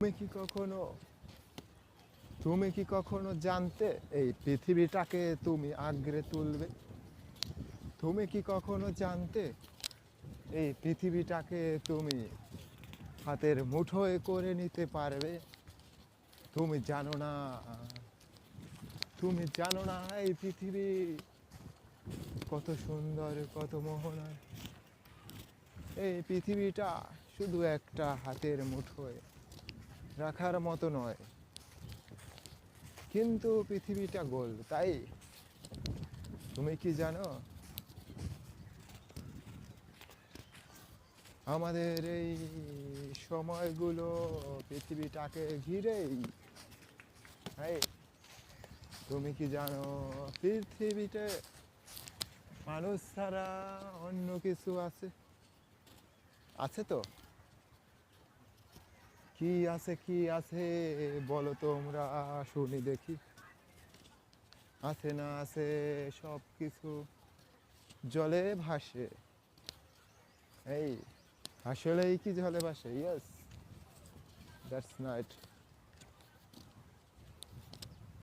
তুমি কি কখনো তুমি কি কখনো জানতে এই পৃথিবীটাকে তুমি আঁকড়ে তুলবে? তুমি কি কখনো জানতে এই পৃথিবীটাকে তুমি হাতের মুঠোয় করে নিতে পারবে? তুমি জানো না, তুমি জানো না এই পৃথিবী কত সুন্দর, কত মোহনা। এই পৃথিবীটা শুধু একটা হাতের মুঠোয় রাখার মতো নয়, কিন্তু পৃথিবীটা গোল। তাই তুমি কি জানো, আমাদের এই সময়গুলো পৃথিবীটাকে ঘিরেই। এই তুমি কি জানো, পৃথিবীতে মানুষ ছাড়া অন্য কিছু আছে? আছে তো। কি আছে, কি আছে বলো তোমরা, শুনি দেখি। আছে না আছে, সব কিছু জলে ভাসে। এই আসলেই কি জলে ভাসে? Yes, that's night.